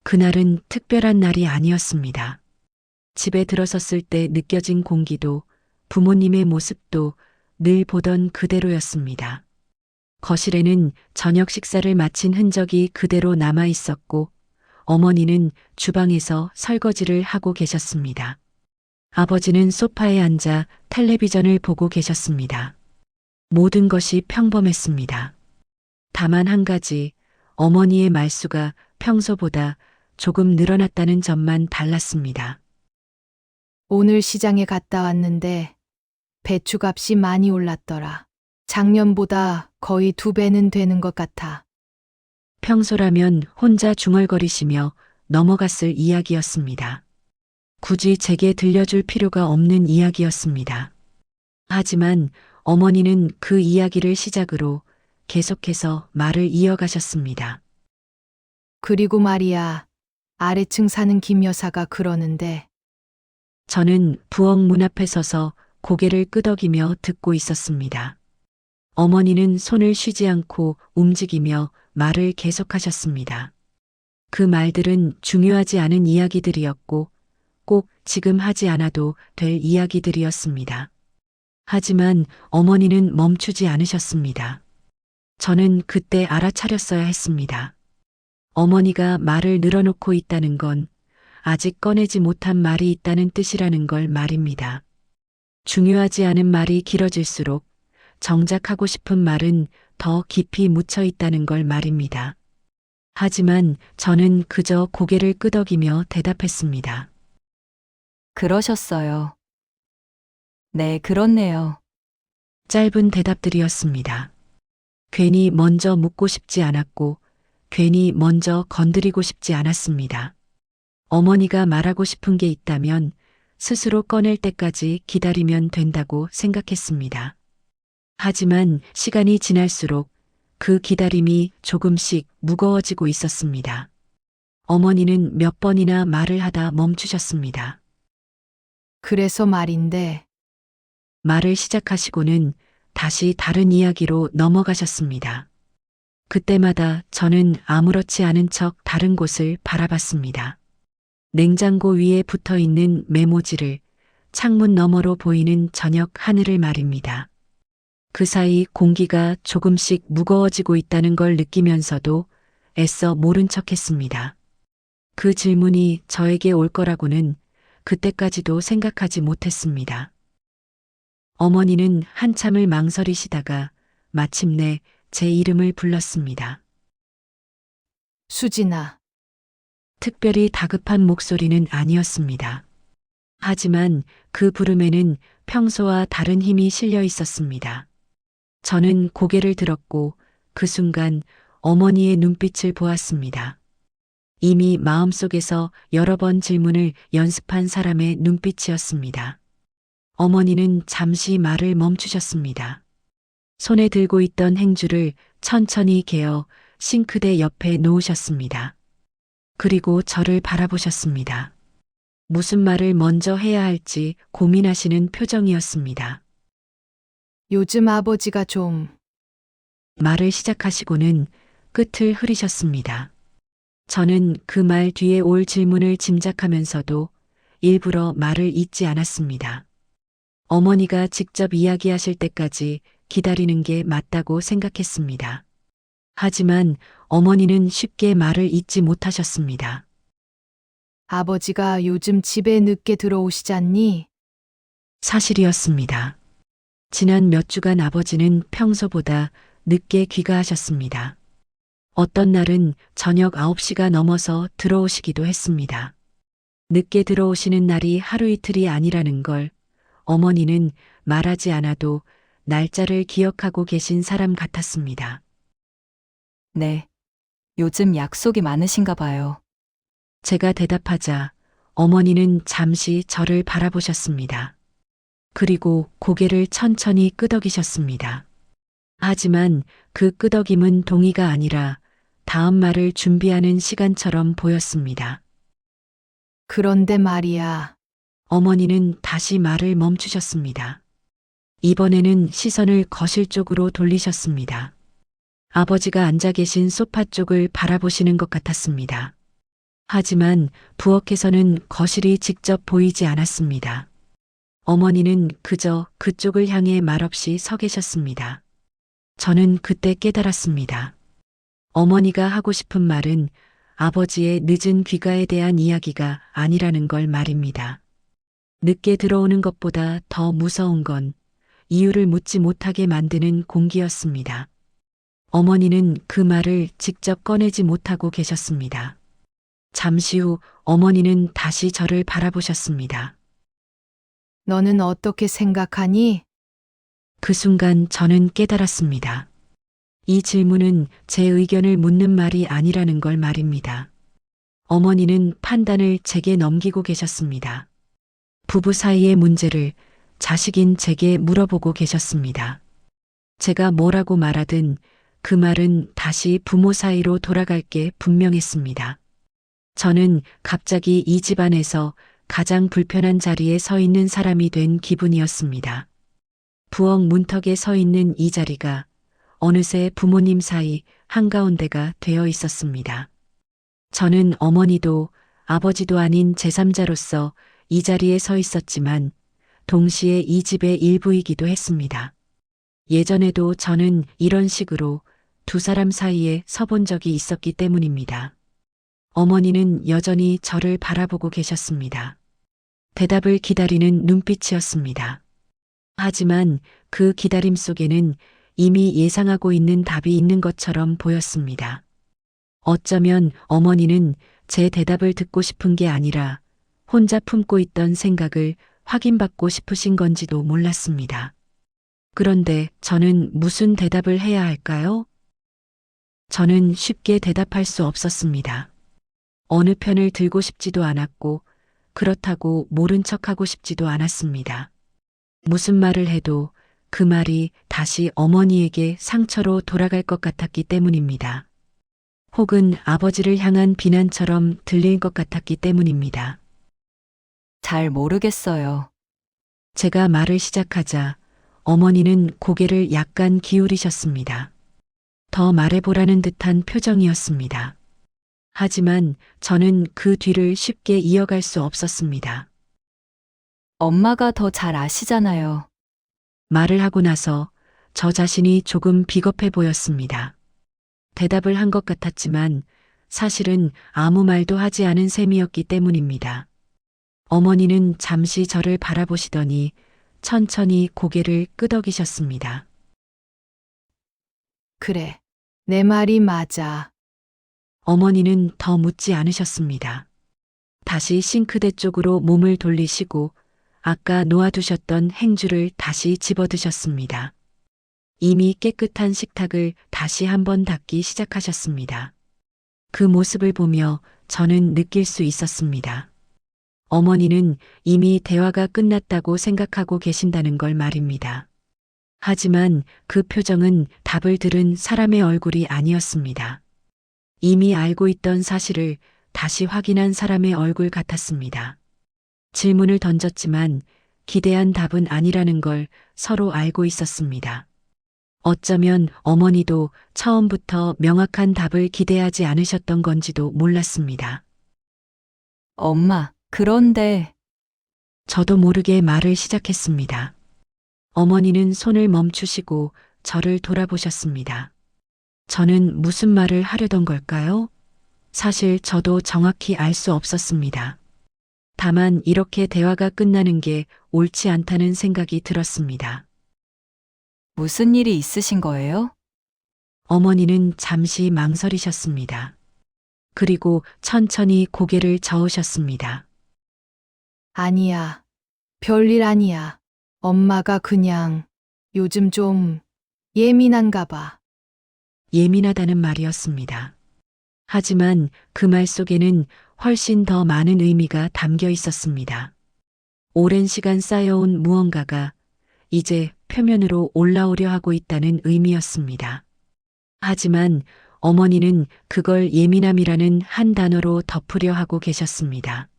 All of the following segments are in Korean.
그날은 특별한 날이 아니었습니다. 집에 들어섰을 때 느껴진 공기도 부모님의 모습도 늘 보던 그대로였습니다. 거실에는 저녁 식사를 마친 흔적이 그대로 남아 있었고 어머니는 주방에서 설거지를 하고 계셨습니다. 아버지는 소파에 앉아 텔레비전을 보고 계셨습니다. 모든 것이 평범했습니다. 다만 한 가지, 어머니의 말수가 평소보다 조금 늘어났다는 점만 달랐습니다. 오늘 시장에 갔다 왔는데 배추값이 많이 올랐더라. 작년보다 거의 2배는 되는 것 같아. 평소라면 혼자 중얼거리시며 넘어갔을 이야기였습니다. 굳이 제게 들려줄 필요가 없는 이야기였습니다. 하지만 어머니는 그 이야기를 시작으로 계속해서 말을 이어가셨습니다. 그리고 말이야, 아래층 사는 김 여사가 그러는데 저는 부엌 문 앞에 서서 고개를 끄덕이며 듣고 있었습니다. 어머니는 손을 쉬지 않고 움직이며 말을 계속하셨습니다. 그 말들은 중요하지 않은 이야기들이었고 꼭 지금 하지 않아도 될 이야기들이었습니다. 하지만 어머니는 멈추지 않으셨습니다. 저는 그때 알아차렸어야 했습니다. 어머니가 말을 늘어놓고 있다는 건 아직 꺼내지 못한 말이 있다는 뜻이라는 걸 말입니다. 중요하지 않은 말이 길어질수록 정작 하고 싶은 말은 더 깊이 묻혀 있다는 걸 말입니다. 하지만 저는 그저 고개를 끄덕이며 대답했습니다. 그러셨어요. 네, 그렇네요. 짧은 대답들이었습니다. 괜히 먼저 묻고 싶지 않았고 괜히 먼저 건드리고 싶지 않았습니다. 어머니가 말하고 싶은 게 있다면 스스로 꺼낼 때까지 기다리면 된다고 생각했습니다. 하지만 시간이 지날수록 그 기다림이 조금씩 무거워지고 있었습니다. 어머니는 몇 번이나 말을 하다 멈추셨습니다. 그래서 말인데 말을 시작하시고는 다시 다른 이야기로 넘어가셨습니다. 그때마다 저는 아무렇지 않은 척 다른 곳을 바라봤습니다. 냉장고 위에 붙어 있는 메모지를, 창문 너머로 보이는 저녁 하늘을 말입니다. 그 사이 공기가 조금씩 무거워지고 있다는 걸 느끼면서도 애써 모른 척 했습니다. 그 질문이 저에게 올 거라고는 그때까지도 생각하지 못했습니다. 어머니는 한참을 망설이시다가 마침내 제 이름을 불렀습니다. 수진아, 특별히 다급한 목소리는 아니었습니다. 하지만 그 부름에는 평소와 다른 힘이 실려 있었습니다. 저는 고개를 들었고 그 순간 어머니의 눈빛을 보았습니다. 이미 마음속에서 여러 번 질문을 연습한 사람의 눈빛이었습니다. 어머니는 잠시 말을 멈추셨습니다. 손에 들고 있던 행주를 천천히 개어 싱크대 옆에 놓으셨습니다. 그리고 저를 바라보셨습니다. 무슨 말을 먼저 해야 할지 고민하시는 표정이었습니다. 요즘 아버지가 좀 말을 시작하시고는 끝을 흐리셨습니다. 저는 그 말 뒤에 올 질문을 짐작하면서도 일부러 말을 잇지 않았습니다. 어머니가 직접 이야기하실 때까지 기다리는 게 맞다고 생각했습니다. 하지만 어머니는 쉽게 말을 잇지 못하셨습니다. 아버지가 요즘 집에 늦게 들어오시잖니? 사실이었습니다. 지난 몇 주간 아버지는 평소보다 늦게 귀가하셨습니다. 어떤 날은 저녁 9시가 넘어서 들어오시기도 했습니다. 늦게 들어오시는 날이 하루 이틀이 아니라는 걸 어머니는 말하지 않아도 날짜를 기억하고 계신 사람 같았습니다. 네. 요즘 약속이 많으신가 봐요. 제가 대답하자 어머니는 잠시 저를 바라보셨습니다. 그리고 고개를 천천히 끄덕이셨습니다. 하지만 그 끄덕임은 동의가 아니라 다음 말을 준비하는 시간처럼 보였습니다. 그런데 말이야. 어머니는 다시 말을 멈추셨습니다. 이번에는 시선을 거실 쪽으로 돌리셨습니다. 아버지가 앉아 계신 소파 쪽을 바라보시는 것 같았습니다. 하지만 부엌에서는 거실이 직접 보이지 않았습니다. 어머니는 그저 그쪽을 향해 말없이 서 계셨습니다. 저는 그때 깨달았습니다. 어머니가 하고 싶은 말은 아버지의 늦은 귀가에 대한 이야기가 아니라는 걸 말입니다. 늦게 들어오는 것보다 더 무서운 건 이유를 묻지 못하게 만드는 공기였습니다. 어머니는 그 말을 직접 꺼내지 못하고 계셨습니다. 잠시 후 어머니는 다시 저를 바라보셨습니다. 너는 어떻게 생각하니? 그 순간 저는 깨달았습니다. 이 질문은 제 의견을 묻는 말이 아니라는 걸 말입니다. 어머니는 판단을 제게 넘기고 계셨습니다. 부부 사이의 문제를 자식인 제게 물어보고 계셨습니다. 제가 뭐라고 말하든 그 말은 다시 부모 사이로 돌아갈 게 분명했습니다. 저는 갑자기 이 집안에서 가장 불편한 자리에 서 있는 사람이 된 기분이었습니다. 부엌 문턱에 서 있는 이 자리가 어느새 부모님 사이 한가운데가 되어 있었습니다. 저는 어머니도 아버지도 아닌 제3자로서 이 자리에 서 있었지만 동시에 이 집의 일부이기도 했습니다. 예전에도 저는 이런 식으로 두 사람 사이에 서본 적이 있었기 때문입니다. 어머니는 여전히 저를 바라보고 계셨습니다. 대답을 기다리는 눈빛이었습니다. 하지만 그 기다림 속에는 이미 예상하고 있는 답이 있는 것처럼 보였습니다. 어쩌면 어머니는 제 대답을 듣고 싶은 게 아니라 혼자 품고 있던 생각을 확인받고 싶으신 건지도 몰랐습니다. 그런데 저는 무슨 대답을 해야 할까요? 저는 쉽게 대답할 수 없었습니다. 어느 편을 들고 싶지도 않았고 그렇다고 모른 척하고 싶지도 않았습니다. 무슨 말을 해도 그 말이 다시 어머니에게 상처로 돌아갈 것 같았기 때문입니다. 혹은 아버지를 향한 비난처럼 들릴 것 같았기 때문입니다. 잘 모르겠어요. 제가 말을 시작하자 어머니는 고개를 약간 기울이셨습니다. 더 말해보라는 듯한 표정이었습니다. 하지만 저는 그 뒤를 쉽게 이어갈 수 없었습니다. 엄마가 더 잘 아시잖아요. 말을 하고 나서 저 자신이 조금 비겁해 보였습니다. 대답을 한 것 같았지만 사실은 아무 말도 하지 않은 셈이었기 때문입니다. 어머니는 잠시 저를 바라보시더니 천천히 고개를 끄덕이셨습니다. 그래, 내 말이 맞아. 어머니는 더 묻지 않으셨습니다. 다시 싱크대 쪽으로 몸을 돌리시고 아까 놓아두셨던 행주를 다시 집어드셨습니다. 이미 깨끗한 식탁을 다시 한번 닦기 시작하셨습니다. 그 모습을 보며 저는 느낄 수 있었습니다. 어머니는 이미 대화가 끝났다고 생각하고 계신다는 걸 말입니다. 하지만 그 표정은 답을 들은 사람의 얼굴이 아니었습니다. 이미 알고 있던 사실을 다시 확인한 사람의 얼굴 같았습니다. 질문을 던졌지만 기대한 답은 아니라는 걸 서로 알고 있었습니다. 어쩌면 어머니도 처음부터 명확한 답을 기대하지 않으셨던 건지도 몰랐습니다. 엄마, 그런데 저도 모르게 말을 시작했습니다. 어머니는 손을 멈추시고 저를 돌아보셨습니다. 저는 무슨 말을 하려던 걸까요? 사실 저도 정확히 알 수 없었습니다. 다만 이렇게 대화가 끝나는 게 옳지 않다는 생각이 들었습니다. 무슨 일이 있으신 거예요? 어머니는 잠시 망설이셨습니다. 그리고 천천히 고개를 저으셨습니다. 아니야. 별일 아니야. 엄마가 그냥 요즘 좀 예민한가 봐. 예민하다는 말이었습니다. 하지만 그 말 속에는 훨씬 더 많은 의미가 담겨 있었습니다. 오랜 시간 쌓여온 무언가가 이제 표면으로 올라오려 하고 있다는 의미였습니다. 하지만 어머니는 그걸 예민함이라는 한 단어로 덮으려 하고 계셨습니다.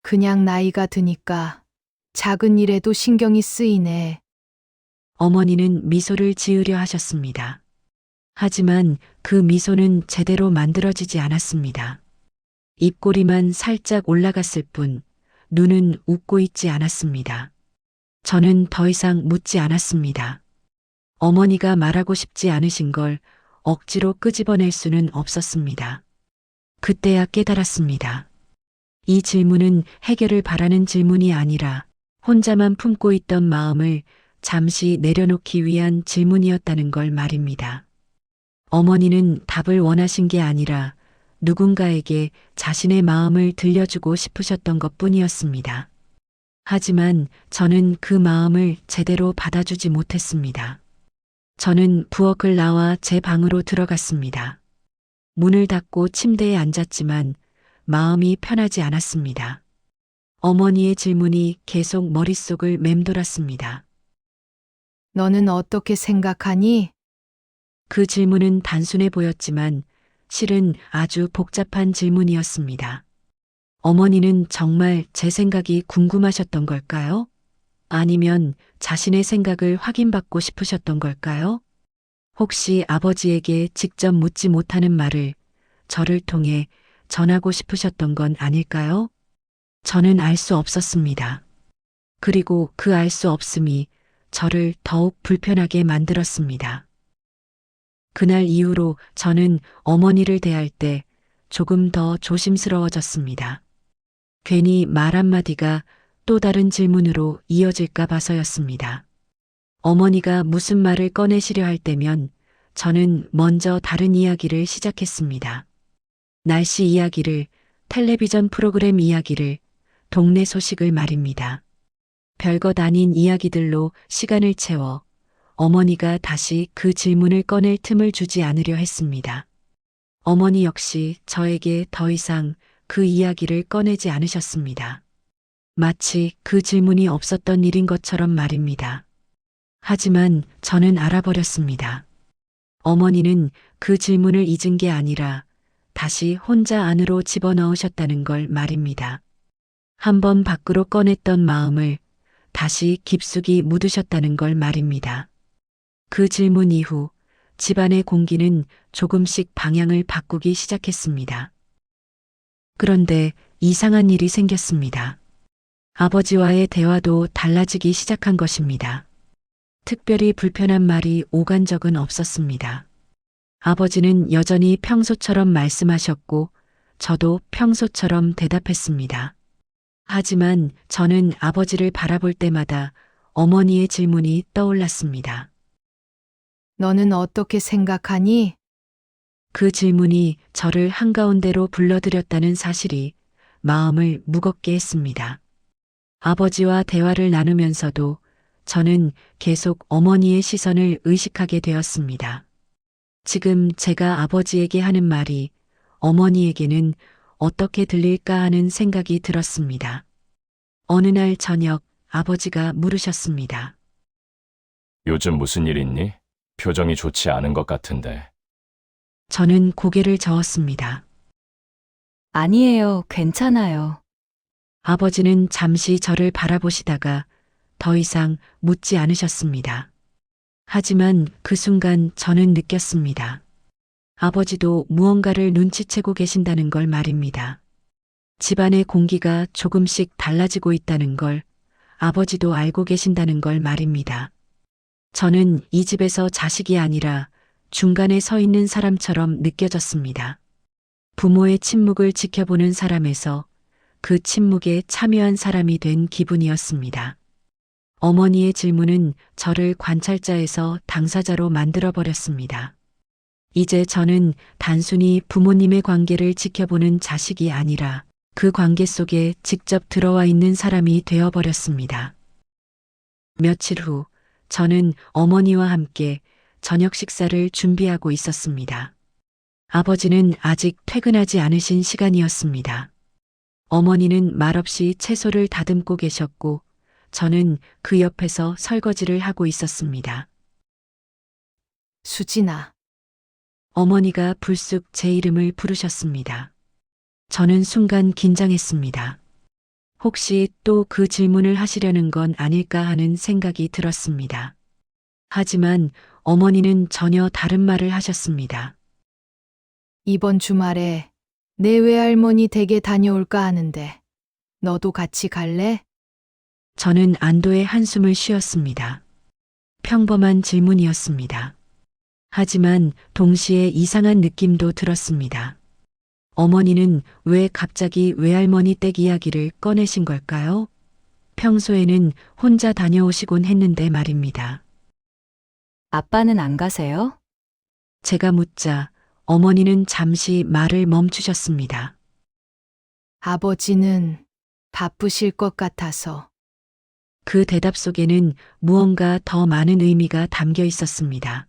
그냥 나이가 드니까 작은 일에도 신경이 쓰이네. 어머니는 미소를 지으려 하셨습니다. 하지만 그 미소는 제대로 만들어지지 않았습니다. 입꼬리만 살짝 올라갔을 뿐 눈은 웃고 있지 않았습니다. 저는 더 이상 묻지 않았습니다. 어머니가 말하고 싶지 않으신 걸 억지로 끄집어낼 수는 없었습니다. 그때야 깨달았습니다. 이 질문은 해결을 바라는 질문이 아니라 혼자만 품고 있던 마음을 잠시 내려놓기 위한 질문이었다는 걸 말입니다. 어머니는 답을 원하신 게 아니라 누군가에게 자신의 마음을 들려주고 싶으셨던 것 뿐이었습니다. 하지만 저는 그 마음을 제대로 받아주지 못했습니다. 저는 부엌을 나와 제 방으로 들어갔습니다. 문을 닫고 침대에 앉았지만 마음이 편하지 않았습니다. 어머니의 질문이 계속 머릿속을 맴돌았습니다. 너는 어떻게 생각하니? 그 질문은 단순해 보였지만 실은 아주 복잡한 질문이었습니다. 어머니는 정말 제 생각이 궁금하셨던 걸까요? 아니면 자신의 생각을 확인받고 싶으셨던 걸까요? 혹시 아버지에게 직접 묻지 못하는 말을 저를 통해 전하고 싶으셨던 건 아닐까요? 저는 알 수 없었습니다. 그리고 그 알 수 없음이 저를 더욱 불편하게 만들었습니다. 그날 이후로 저는 어머니를 대할 때 조금 더 조심스러워졌습니다. 괜히 말 한마디가 또 다른 질문으로 이어질까 봐서였습니다. 어머니가 무슨 말을 꺼내시려 할 때면 저는 먼저 다른 이야기를 시작했습니다. 날씨 이야기를, 텔레비전 프로그램 이야기를, 동네 소식을 말입니다. 별것 아닌 이야기들로 시간을 채워 어머니가 다시 그 질문을 꺼낼 틈을 주지 않으려 했습니다. 어머니 역시 저에게 더 이상 그 이야기를 꺼내지 않으셨습니다. 마치 그 질문이 없었던 일인 것처럼 말입니다. 하지만 저는 알아버렸습니다. 어머니는 그 질문을 잊은 게 아니라 다시 혼자 안으로 집어넣으셨다는 걸 말입니다. 한번 밖으로 꺼냈던 마음을 다시 깊숙이 묻으셨다는 걸 말입니다. 그 질문 이후 집안의 공기는 조금씩 방향을 바꾸기 시작했습니다. 그런데 이상한 일이 생겼습니다. 아버지와의 대화도 달라지기 시작한 것입니다. 특별히 불편한 말이 오간 적은 없었습니다. 아버지는 여전히 평소처럼 말씀하셨고 저도 평소처럼 대답했습니다. 하지만 저는 아버지를 바라볼 때마다 어머니의 질문이 떠올랐습니다. 너는 어떻게 생각하니? 그 질문이 저를 한가운데로 불러들였다는 사실이 마음을 무겁게 했습니다. 아버지와 대화를 나누면서도 저는 계속 어머니의 시선을 의식하게 되었습니다. 지금 제가 아버지에게 하는 말이 어머니에게는 어떻게 들릴까 하는 생각이 들었습니다. 어느 날 저녁 아버지가 물으셨습니다. 요즘 무슨 일 있니? 표정이 좋지 않은 것 같은데. 저는 고개를 저었습니다. 아니에요. 괜찮아요. 아버지는 잠시 저를 바라보시다가 더 이상 묻지 않으셨습니다. 하지만 그 순간 저는 느꼈습니다. 아버지도 무언가를 눈치채고 계신다는 걸 말입니다. 집안의 공기가 조금씩 달라지고 있다는 걸 아버지도 알고 계신다는 걸 말입니다. 저는 이 집에서 자식이 아니라 중간에 서 있는 사람처럼 느껴졌습니다. 부모의 침묵을 지켜보는 사람에서 그 침묵에 참여한 사람이 된 기분이었습니다. 어머니의 질문은 저를 관찰자에서 당사자로 만들어버렸습니다. 이제 저는 단순히 부모님의 관계를 지켜보는 자식이 아니라 그 관계 속에 직접 들어와 있는 사람이 되어버렸습니다. 며칠 후 저는 어머니와 함께 저녁 식사를 준비하고 있었습니다. 아버지는 아직 퇴근하지 않으신 시간이었습니다. 어머니는 말없이 채소를 다듬고 계셨고 저는 그 옆에서 설거지를 하고 있었습니다. 수진아, 어머니가 불쑥 제 이름을 부르셨습니다. 저는 순간 긴장했습니다. 혹시 또 그 질문을 하시려는 건 아닐까 하는 생각이 들었습니다. 하지만 어머니는 전혀 다른 말을 하셨습니다. 이번 주말에 내 외할머니 댁에 다녀올까 하는데 너도 같이 갈래? 저는 안도의 한숨을 쉬었습니다. 평범한 질문이었습니다. 하지만 동시에 이상한 느낌도 들었습니다. 어머니는 왜 갑자기 외할머니 댁 이야기를 꺼내신 걸까요? 평소에는 혼자 다녀오시곤 했는데 말입니다. 아빠는 안 가세요? 제가 묻자 어머니는 잠시 말을 멈추셨습니다. 아버지는 바쁘실 것 같아서. 그 대답 속에는 무언가 더 많은 의미가 담겨 있었습니다.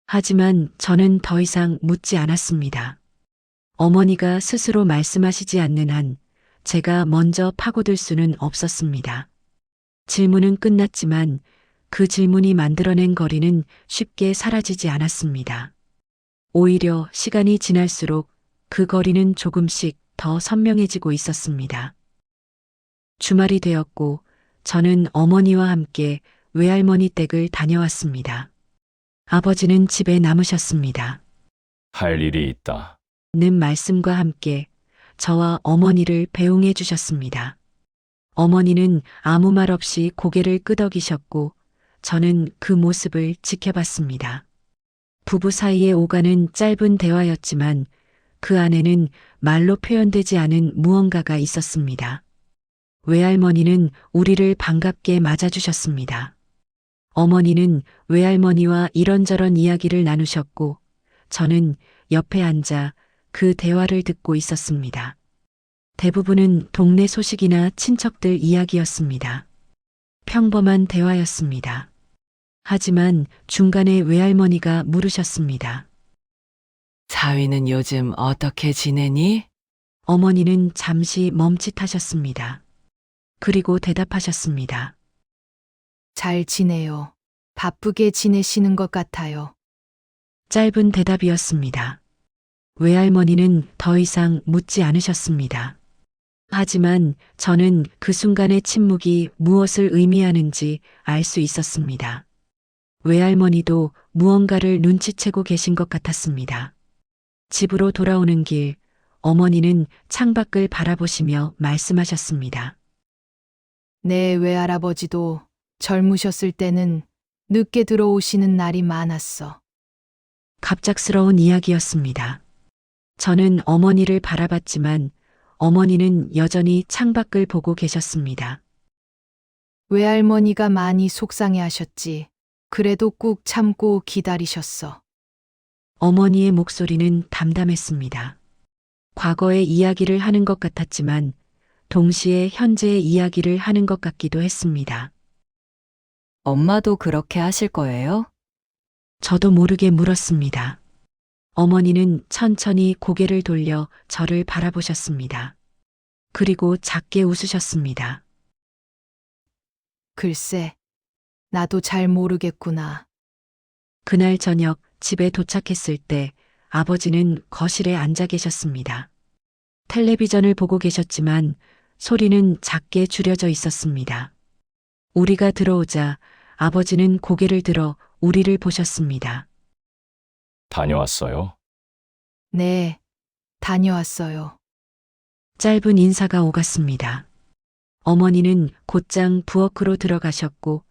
하지만 저는 더 이상 묻지 않았습니다. 어머니가 스스로 말씀하시지 않는 한 제가 먼저 파고들 수는 없었습니다. 질문은 끝났지만 그 질문이 만들어낸 거리는 쉽게 사라지지 않았습니다. 오히려 시간이 지날수록 그 거리는 조금씩 더 선명해지고 있었습니다. 주말이 되었고 저는 어머니와 함께 외할머니 댁을 다녀왔습니다. 아버지는 집에 남으셨습니다. 할 일이 있다. 는 말씀과 함께 저와 어머니를 배웅해 주셨습니다. 어머니는 아무 말 없이 고개를 끄덕이셨고 저는 그 모습을 지켜봤습니다. 부부 사이에 오가는 짧은 대화였지만 그 안에는 말로 표현되지 않은 무언가가 있었습니다. 외할머니는 우리를 반갑게 맞아주셨습니다. 어머니는 외할머니와 이런저런 이야기를 나누셨고 저는 옆에 앉아 그 대화를 듣고 있었습니다. 대부분은 동네 소식이나 친척들 이야기였습니다. 평범한 대화였습니다. 하지만 중간에 외할머니가 물으셨습니다. 사위는 요즘 어떻게 지내니? 어머니는 잠시 멈칫하셨습니다. 그리고 대답하셨습니다. 잘 지내요. 바쁘게 지내시는 것 같아요. 짧은 대답이었습니다. 외할머니는 더 이상 묻지 않으셨습니다. 하지만 저는 그 순간의 침묵이 무엇을 의미하는지 알 수 있었습니다. 외할머니도 무언가를 눈치채고 계신 것 같았습니다. 집으로 돌아오는 길, 어머니는 창밖을 바라보시며 말씀하셨습니다. 내 외할아버지도 젊으셨을 때는 늦게 들어오시는 날이 많았어. 갑작스러운 이야기였습니다. 저는 어머니를 바라봤지만 어머니는 여전히 창밖을 보고 계셨습니다. 외할머니가 많이 속상해 하셨지. 그래도 꾹 참고 기다리셨어. 어머니의 목소리는 담담했습니다. 과거의 이야기를 하는 것 같았지만 동시에 현재의 이야기를 하는 것 같기도 했습니다. 엄마도 그렇게 하실 거예요? 저도 모르게 물었습니다. 어머니는 천천히 고개를 돌려 저를 바라보셨습니다. 그리고 작게 웃으셨습니다. 글쎄, 나도 잘 모르겠구나. 그날 저녁 집에 도착했을 때 아버지는 거실에 앉아 계셨습니다. 텔레비전을 보고 계셨지만 소리는 작게 줄여져 있었습니다. 우리가 들어오자 아버지는 고개를 들어 우리를 보셨습니다. 다녀왔어요? 네, 다녀왔어요. 짧은 인사가 오갔습니다. 어머니는 곧장 부엌으로 들어가셨고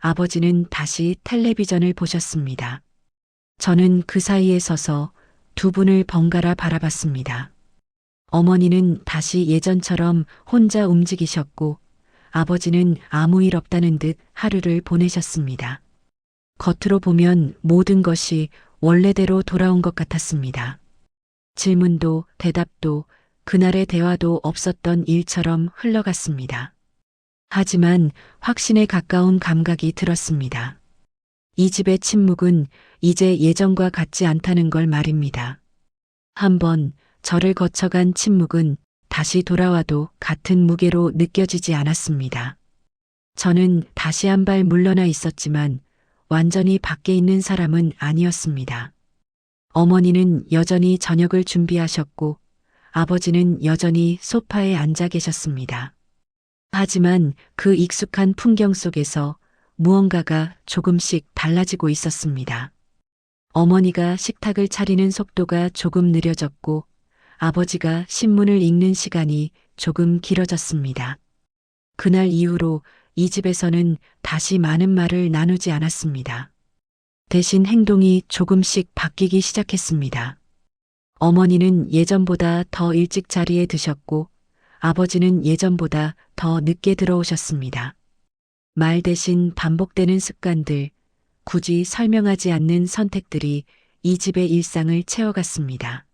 아버지는 다시 텔레비전을 보셨습니다. 저는 그 사이에 서서 두 분을 번갈아 바라봤습니다. 어머니는 다시 예전처럼 혼자 움직이셨고 아버지는 아무 일 없다는 듯 하루를 보내셨습니다. 겉으로 보면 모든 것이 원래대로 돌아온 것 같았습니다. 질문도 대답도 그날의 대화도 없었던 일처럼 흘러갔습니다. 하지만 확신에 가까운 감각이 들었습니다. 이 집의 침묵은 이제 예전과 같지 않다는 걸 말입니다. 한번 저를 거쳐간 침묵은 다시 돌아와도 같은 무게로 느껴지지 않았습니다. 저는 다시 한 발 물러나 있었지만 완전히 밖에 있는 사람은 아니었습니다. 어머니는 여전히 저녁을 준비하셨고 아버지는 여전히 소파에 앉아 계셨습니다. 하지만 그 익숙한 풍경 속에서 무언가가 조금씩 달라지고 있었습니다. 어머니가 식탁을 차리는 속도가 조금 느려졌고 아버지가 신문을 읽는 시간이 조금 길어졌습니다. 그날 이후로 이 집에서는 다시 많은 말을 나누지 않았습니다. 대신 행동이 조금씩 바뀌기 시작했습니다. 어머니는 예전보다 더 일찍 자리에 드셨고 아버지는 예전보다 더 늦게 들어오셨습니다. 말 대신 반복되는 습관들, 굳이 설명하지 않는 선택들이 이 집의 일상을 채워갔습니다.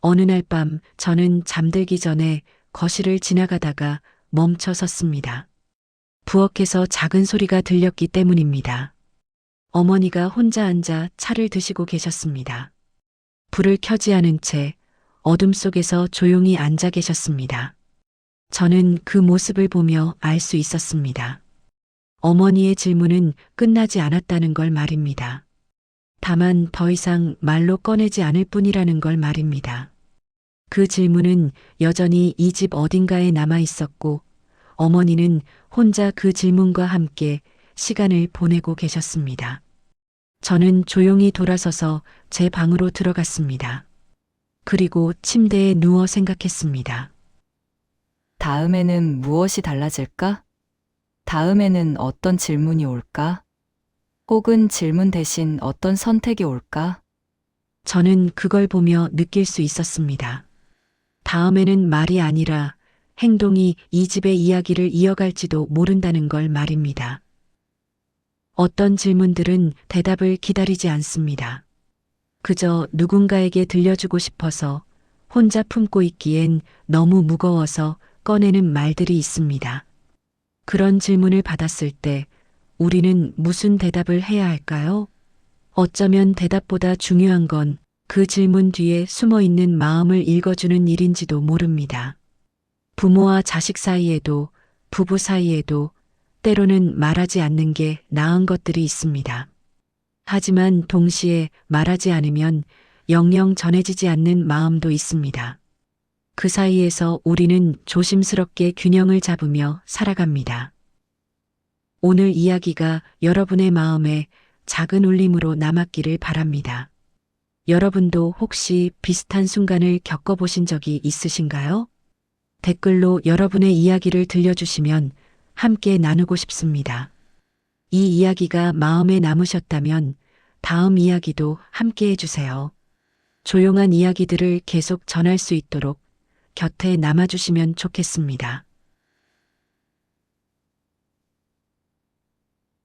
어느 날 밤 저는 잠들기 전에 거실을 지나가다가 멈춰 섰습니다. 부엌에서 작은 소리가 들렸기 때문입니다. 어머니가 혼자 앉아 차를 드시고 계셨습니다. 불을 켜지 않은 채 어둠 속에서 조용히 앉아 계셨습니다. 저는 그 모습을 보며 알 수 있었습니다. 어머니의 질문은 끝나지 않았다는 걸 말입니다. 다만 더 이상 말로 꺼내지 않을 뿐이라는 걸 말입니다. 그 질문은 여전히 이 집 어딘가에 남아 있었고 어머니는 혼자 그 질문과 함께 시간을 보내고 계셨습니다. 저는 조용히 돌아서서 제 방으로 들어갔습니다. 그리고 침대에 누워 생각했습니다. 다음에는 무엇이 달라질까? 다음에는 어떤 질문이 올까? 혹은 질문 대신 어떤 선택이 올까? 저는 그걸 보며 느낄 수 있었습니다. 다음에는 말이 아니라 행동이 이 집의 이야기를 이어갈지도 모른다는 걸 말입니다. 어떤 질문들은 대답을 기다리지 않습니다. 그저 누군가에게 들려주고 싶어서 혼자 품고 있기엔 너무 무거워서 꺼내는 말들이 있습니다. 그런 질문을 받았을 때 우리는 무슨 대답을 해야 할까요? 어쩌면 대답보다 중요한 건 그 질문 뒤에 숨어 있는 마음을 읽어주는 일인지도 모릅니다. 부모와 자식 사이에도, 부부 사이에도 때로는 말하지 않는 게 나은 것들이 있습니다. 하지만 동시에 말하지 않으면 영영 전해지지 않는 마음도 있습니다. 그 사이에서 우리는 조심스럽게 균형을 잡으며 살아갑니다. 오늘 이야기가 여러분의 마음에 작은 울림으로 남았기를 바랍니다. 여러분도 혹시 비슷한 순간을 겪어보신 적이 있으신가요? 댓글로 여러분의 이야기를 들려주시면 함께 나누고 싶습니다. 이 이야기가 마음에 남으셨다면 다음 이야기도 함께 해주세요. 조용한 이야기들을 계속 전할 수 있도록 곁에 남아주시면 좋겠습니다.